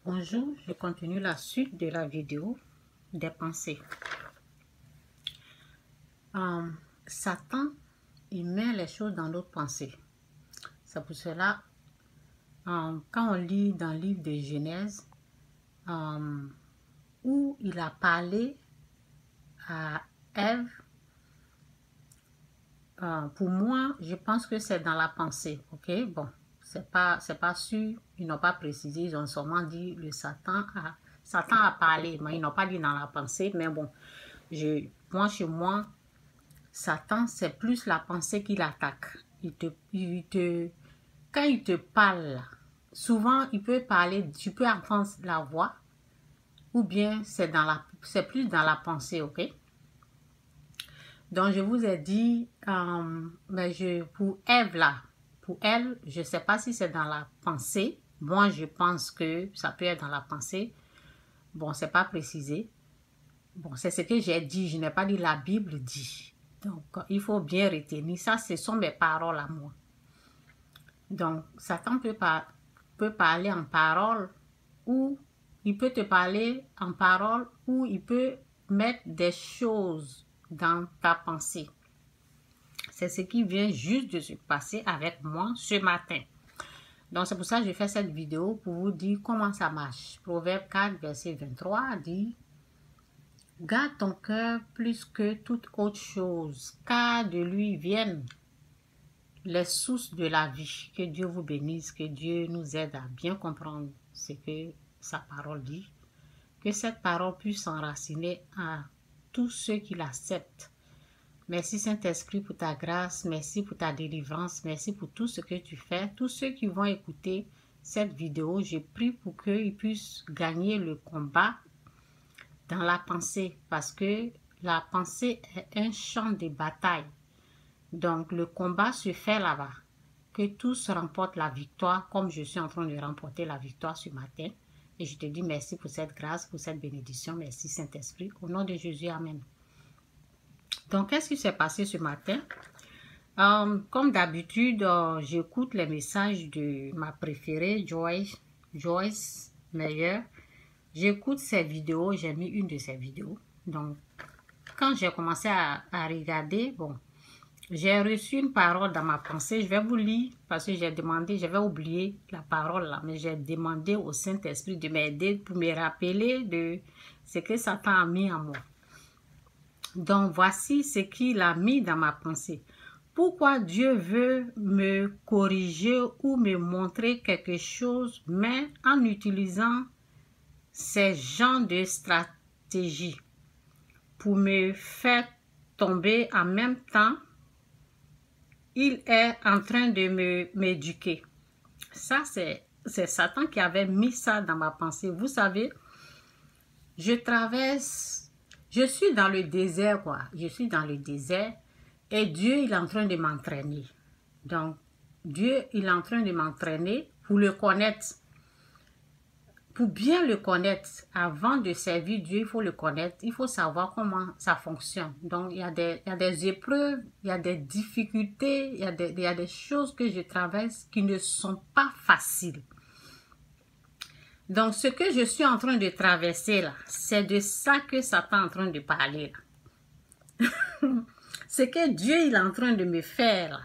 Bonjour, je continue la suite de la vidéo des pensées. Satan, il met les choses dans notre pensée. C'est pour cela, quand on lit dans le livre de Genèse, où il a parlé à Ève, pour moi, je pense que c'est dans la pensée, ok? Bon, c'est pas sûr, ils n'ont pas précisé, ils ont seulement dit le Satan a parlé, mais ils n'ont pas dit dans la pensée, mais bon, moi, chez moi, Satan, c'est plus la pensée qu'il attaque. Quand il te parle, souvent, il peut parler, tu peux entendre la voix, ou bien c'est plus dans la pensée, ok? Donc, je vous ai dit, pour Ève là, pour elle, je ne sais pas si c'est dans la pensée. Moi, je pense que ça peut être dans la pensée. Bon, c'est pas précisé. Bon, c'est ce que j'ai dit. Je n'ai pas dit la Bible dit. Donc, il faut bien retenir. Ça, ce sont mes paroles à moi. Donc, Satan peut parler en parole ou il peut te parler en parole ou il peut mettre des choses dans ta pensée. C'est ce qui vient juste de se passer avec moi ce matin. Donc, c'est pour ça que je fais cette vidéo pour vous dire comment ça marche. Proverbe 4, verset 23 dit: garde ton cœur plus que toute autre chose, car de lui viennent les sources de la vie. Que Dieu vous bénisse, que Dieu nous aide à bien comprendre ce que sa parole dit. Que cette parole puisse s'enraciner à tous ceux qui l'acceptent. Merci Saint-Esprit pour ta grâce, merci pour ta délivrance, merci pour tout ce que tu fais. Tous ceux qui vont écouter cette vidéo, je prie pour qu'ils puissent gagner le combat dans la pensée, parce que la pensée est un champ de bataille. Donc le combat se fait là-bas. Que tous remportent la victoire comme je suis en train de remporter la victoire ce matin. Et je te dis merci pour cette grâce, pour cette bénédiction. Merci Saint-Esprit. Au nom de Jésus, Amen. Donc, qu'est-ce qui s'est passé ce matin? Comme d'habitude, j'écoute les messages de ma préférée, Joyce Meyer. J'écoute ses vidéos, j'ai mis une de ses vidéos. Donc, quand j'ai commencé à regarder, bon, j'ai reçu une parole dans ma pensée. Je vais vous lire parce que j'ai demandé, j'avais oublié la parole là, mais j'ai demandé au Saint-Esprit de m'aider pour me rappeler de ce que Satan a mis en moi. Donc, voici ce qu'il a mis dans ma pensée. Pourquoi Dieu veut me corriger ou me montrer quelque chose, mais en utilisant ces genres de stratégies pour me faire tomber en même temps, il est en train de m'éduquer. Ça, c'est Satan qui avait mis ça dans ma pensée. Vous savez, je suis dans le désert, quoi. Je suis dans le désert et Dieu, il est en train de m'entraîner. Donc, Dieu, il est en train de m'entraîner pour le connaître. Pour bien le connaître, avant de servir Dieu, il faut le connaître. Il faut savoir comment ça fonctionne. Donc, il y a des épreuves, il y a des difficultés, il y a des choses que je traverse qui ne sont pas faciles. Donc, ce que je suis en train de traverser là, c'est de ça que Satan est en train de parler là. Ce que Dieu il est en train de me faire là,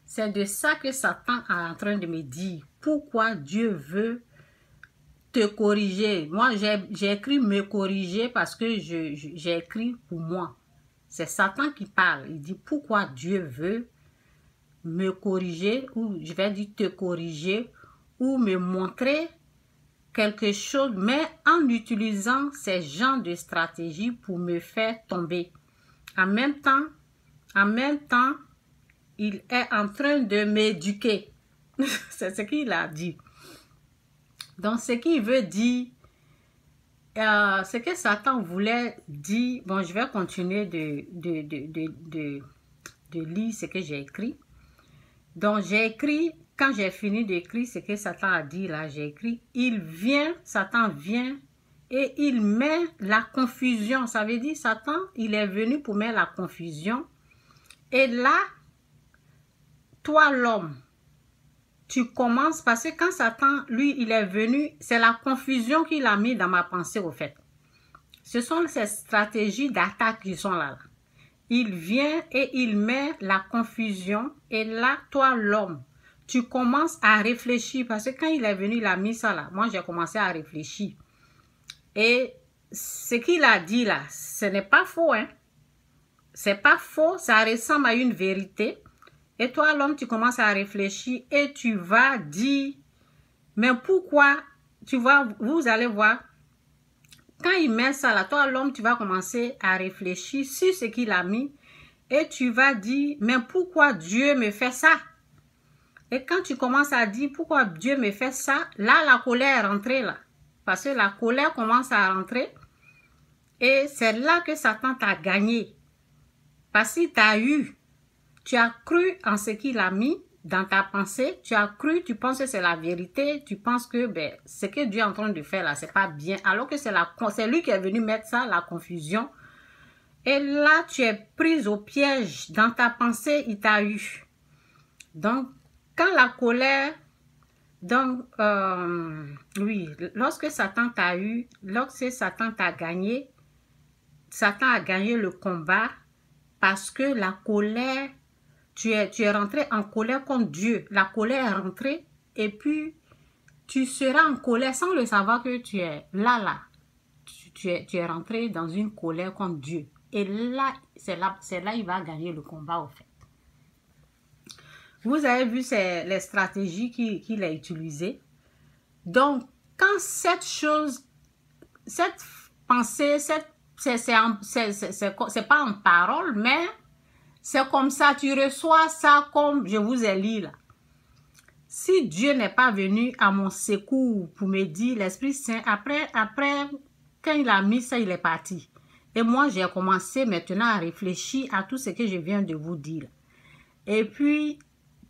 c'est de ça que Satan est en train de me dire. Pourquoi Dieu veut te corriger? Moi, j'ai écrit me corriger parce que j'ai écrit pour moi. C'est Satan qui parle. Il dit pourquoi Dieu veut me corriger, ou je vais dire te corriger, ou me montrer quelque chose, mais en utilisant ces genres de stratégies pour me faire tomber. En même temps, il est en train de m'éduquer. C'est ce qu'il a dit. Donc, ce qu'il veut dire, ce que Satan voulait dire, bon, je vais continuer de lire ce que j'ai écrit. Donc, j'ai écrit, quand j'ai fini d'écrire ce que Satan a dit, là, j'ai écrit, Satan vient et il met la confusion. Ça veut dire, Satan, il est venu pour mettre la confusion. Et là, toi, l'homme, tu commences, parce que quand Satan, lui, il est venu, c'est la confusion qu'il a mis dans ma pensée, au fait. Ce sont ces stratégies d'attaque qui sont là. Il vient et il met la confusion, et là, toi, l'homme, tu commences à réfléchir, parce que quand il est venu, il a mis ça là. Moi, j'ai commencé à réfléchir. Et ce qu'il a dit là, ce n'est pas faux, hein. C'est pas faux, ça ressemble à une vérité. Et toi, l'homme, tu commences à réfléchir et tu vas dire, mais pourquoi, tu vois, vous allez voir, quand il met ça là, toi, l'homme, tu vas commencer à réfléchir sur ce qu'il a mis et tu vas dire, mais pourquoi Dieu me fait ça? Et quand tu commences à dire, pourquoi Dieu me fait ça, là, la colère est rentrée là. Parce que la colère commence à rentrer et c'est là que Satan t'a gagné. Parce qu'il t'a eu, tu as cru en ce qu'il a mis dans ta pensée, tu as cru, tu penses que c'est la vérité, tu penses que ben, ce que Dieu est en train de faire là, c'est pas bien, alors que c'est lui qui est venu mettre ça, la confusion. Et là, tu es prise au piège dans ta pensée, il t'a eu. Donc, quand la colère, donc, oui, lorsque Satan t'a eu, lorsque Satan t'a gagné, Satan a gagné le combat parce que la colère, tu es rentré en colère contre Dieu. La colère est rentrée et puis tu seras en colère sans le savoir que tu es là. Tu es rentré dans une colère contre Dieu. Et là, c'est là il va gagner le combat au fait. Vous avez vu les stratégies qu'il a utilisées. Donc, quand cette chose, cette pensée, c'est pas en parole, mais c'est comme ça, tu reçois ça comme je vous ai lu là. Si Dieu n'est pas venu à mon secours pour me dire, l'Esprit Saint, après, quand il a mis ça, il est parti. Et moi, j'ai commencé maintenant à réfléchir à tout ce que je viens de vous dire. Et puis,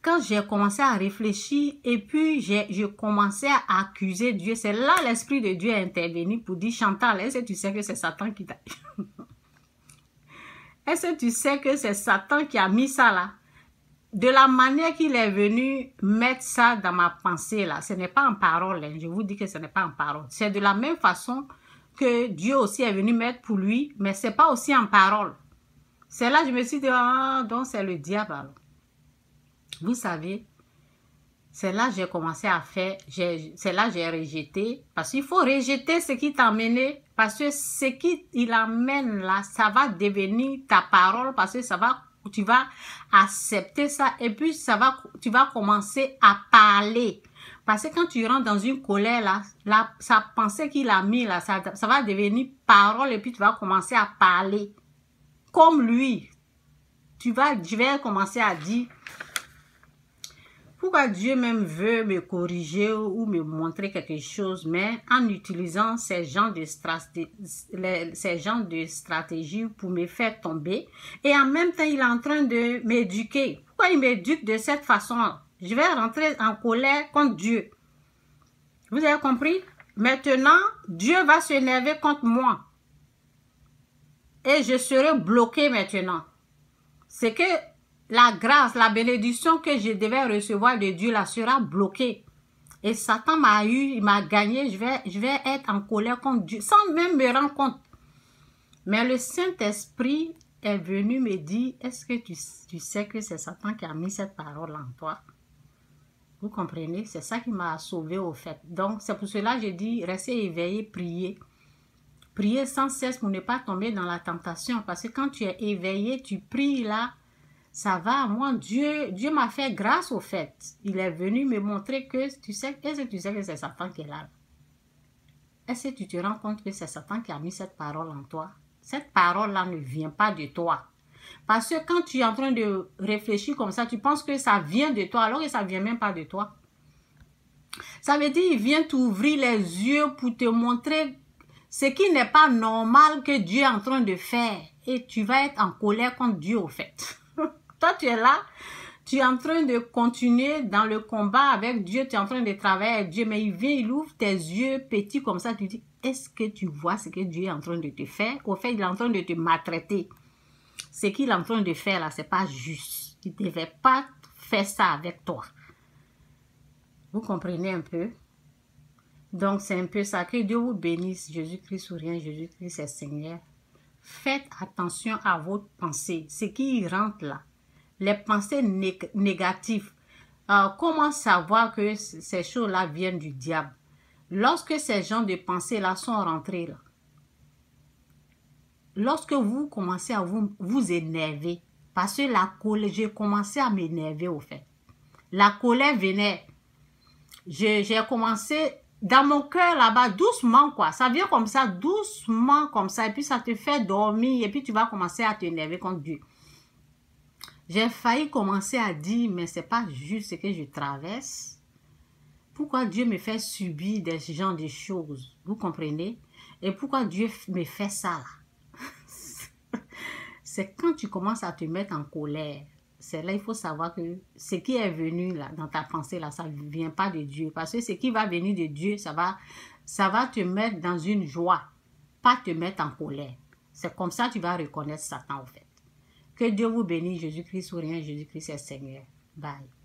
quand j'ai commencé à réfléchir, et puis j'ai commencé à accuser Dieu, c'est là l'Esprit de Dieu est intervenu pour dire, Chantal, est-ce que tu sais que c'est Satan qui t'a... Est-ce que tu sais que c'est Satan qui a mis ça là? De la manière qu'il est venu mettre ça dans ma pensée là, ce n'est pas en parole, hein. Je vous dis que ce n'est pas en parole. C'est de la même façon que Dieu aussi est venu mettre pour lui, mais ce n'est pas aussi en parole. C'est là que je me suis dit, ah, donc c'est le diable alors. Vous savez, c'est là que j'ai commencé à faire, c'est là que j'ai rejeté, parce qu'il faut rejeter ce qui t'a mené, parce que ce qui il amène là, ça va devenir ta parole, parce que tu vas accepter ça, et puis tu vas commencer à parler. Parce que quand tu rentres dans une colère là, sa pensée qu'il a mis là, ça va devenir parole, et puis tu vas commencer à parler. Comme lui, je vais commencer à dire, pourquoi Dieu même veut me corriger ou me montrer quelque chose, mais en utilisant ces genres de stratégies pour me faire tomber. Et en même temps, il est en train de m'éduquer. Pourquoi il m'éduque de cette façon? Je vais rentrer en colère contre Dieu. Vous avez compris? Maintenant, Dieu va s'énerver contre moi. Et je serai bloqué maintenant. C'est que la grâce, la bénédiction que je devais recevoir de Dieu là sera bloquée. Et Satan m'a eu, il m'a gagné, je vais être en colère contre Dieu, sans même me rendre compte. Mais le Saint-Esprit est venu me dire, est-ce que tu sais que c'est Satan qui a mis cette parole en toi? Vous comprenez? C'est ça qui m'a sauvé au fait. Donc, c'est pour cela que j'ai dit, restez éveillés, priez. Priez sans cesse pour ne pas tomber dans la tentation. Parce que quand tu es éveillé, tu pries là, ça va. Moi, Dieu m'a fait grâce au fait. Il est venu me montrer que est-ce que tu sais que c'est Satan qui est là? Est-ce que tu te rends compte que c'est Satan qui a mis cette parole en toi? Cette parole-là ne vient pas de toi. Parce que quand tu es en train de réfléchir comme ça, tu penses que ça vient de toi, alors que ça ne vient même pas de toi. Ça veut dire qu'il vient t'ouvrir les yeux pour te montrer ce qui n'est pas normal que Dieu est en train de faire. Et tu vas être en colère contre Dieu au fait. Toi, tu es là, tu es en train de continuer dans le combat avec Dieu, tu es en train de travailler avec Dieu, mais il vient, il ouvre tes yeux petits comme ça, tu dis, est-ce que tu vois ce que Dieu est en train de te faire? Au fait, il est en train de te maltraiter. Ce qu'il est en train de faire là, c'est pas juste. Il ne devait pas faire ça avec toi. Vous comprenez un peu? Donc, c'est un peu ça. Que Dieu vous bénisse. Jésus-Christ ou rien, Jésus-Christ est Seigneur. Faites attention à votre pensée. Ce qui y rentre là. Les pensées négatives. Comment savoir que ces choses-là viennent du diable? Lorsque ces genres de pensées-là sont rentrées là. Lorsque vous commencez à vous énerver. Parce que la colère, j'ai commencé à m'énerver au fait. La colère venait. J'ai commencé dans mon cœur là-bas, doucement quoi. Ça vient comme ça, doucement comme ça. Et puis ça te fait dormir. Et puis tu vas commencer à t'énerver contre Dieu. J'ai failli commencer à dire, mais c'est pas juste ce que je traverse. Pourquoi Dieu me fait subir des genres de choses? Vous comprenez? Et pourquoi Dieu me fait ça là? C'est quand tu commences à te mettre en colère. C'est là il faut savoir que ce qui est venu là dans ta pensée là, ça ne vient pas de Dieu. Parce que ce qui va venir de Dieu, ça va te mettre dans une joie, pas te mettre en colère. C'est comme ça que tu vas reconnaître Satan au fait. Que Dieu vous bénisse, Jésus-Christ ou rien, Jésus-Christ est Seigneur. Bye.